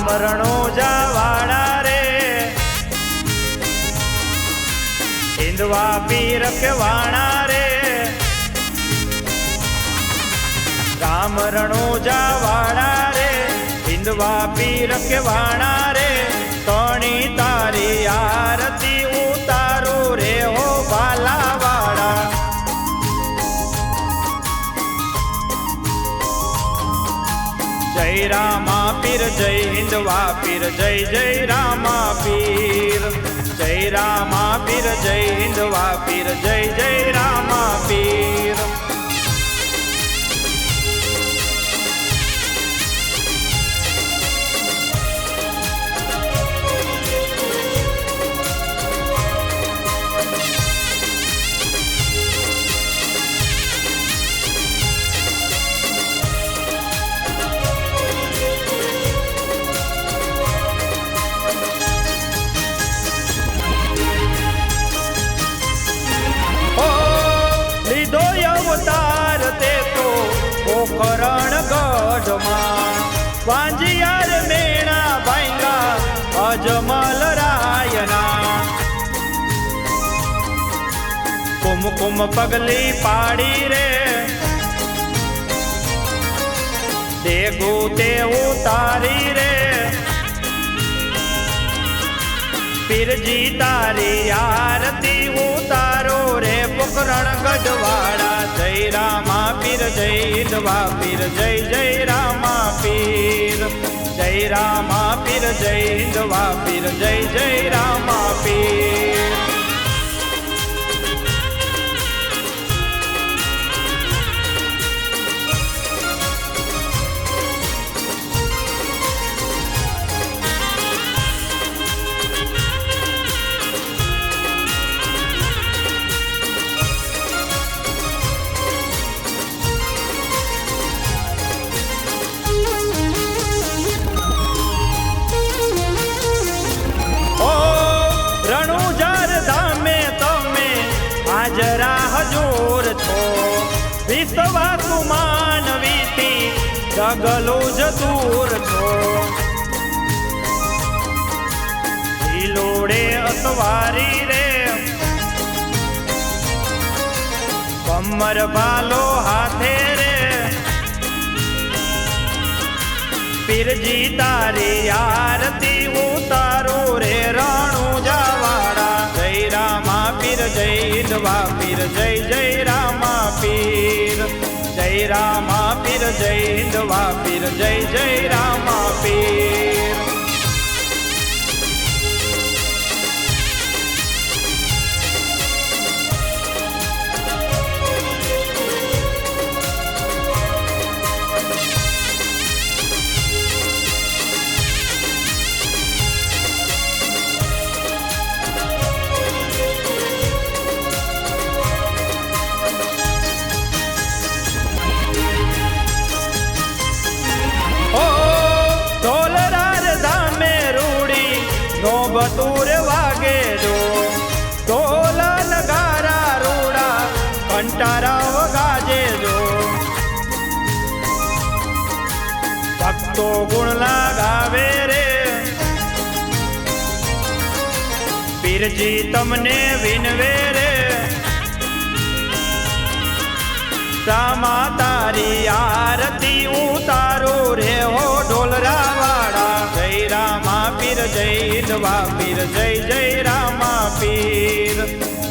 રામ રણોજા વાળા રે હિંદવા પીર કે વાણા રે રામ રણોજા વાળા રે હિંદવા પીર કે વાણા રે તણી તારી આરતી ઉતારો રે હો ભાલા વાળા જય રામા પીર જય હિંદવા પીર જય જય રામા પીર જય રામા પીર જય હિંદવા પીર જય જય રામા પીર અવતાર તે તો પોખરણ ગઢમાં વાંજિયાર મેણા ભાંગા અજમલ રાયના કુમકુમ પગલી પાડી રે દેગુ તે ઉતારી રે પીરજી તારી આરતી ઉતારો રે પોખરણ ગઢવાળા જય રામા પીર જય હિંદવા પીર જય જય રામા પીર જય રામા પીર જય હિંદવા પીર જય જય રામા પીર હાજરા હજૂર છો વિશ્વા કુમાન વીતી જગલો જ દૂર છો હિલોડે અસવારી રે કમર બાલો હાથે રે પીરજી તારી આરતી ઉતારો રે રણુજા વાળા જય રામા પીર જય હિંદવા પીર જય જય રામા પીર જય રામા પીર જય હિંદવા પીર જય જય રામા પીર બતુર વાગે જો ઢોલા નગારા રૂડા કંટારા વગાજે જો ભક્તો ગુણ લાગાવે રે પીરજી તમને વિનવે રે સામા તારી આરતી ઉતારો રે હો ઢોલરા વાળા જય રામા પીર જય હિંદવા પીર જય જય રામા પીર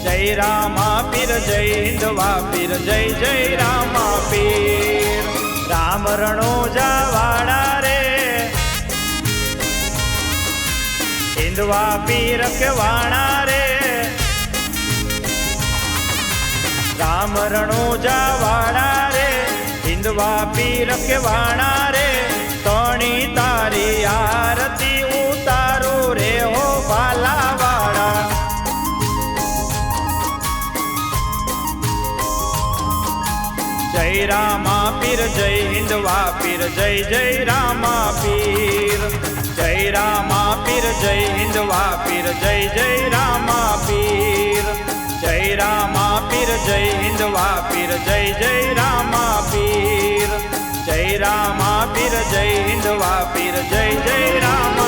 જય રામા પીર જય હિંદવા પીર જય જય રામા પીર રામ રણોજા વાળા રે હિંદવા પીર કે વાણા રે રામ રણોજા વાળા રે હિંદવા પીર કે વાણા રે તણી તારી આરતી ઉતારો રે હો ભાલા વાળા જય રામા પીર જય હિંદવા પીર જય જય રામા પીર જય રામા પીર જય હિંદવા પીર જય જય રામા પીર જય રામા પીર જય હિંદવા પીર જય જય રામા પીર જય રામા પીર જય હિન્દવા પીર જય જય રામ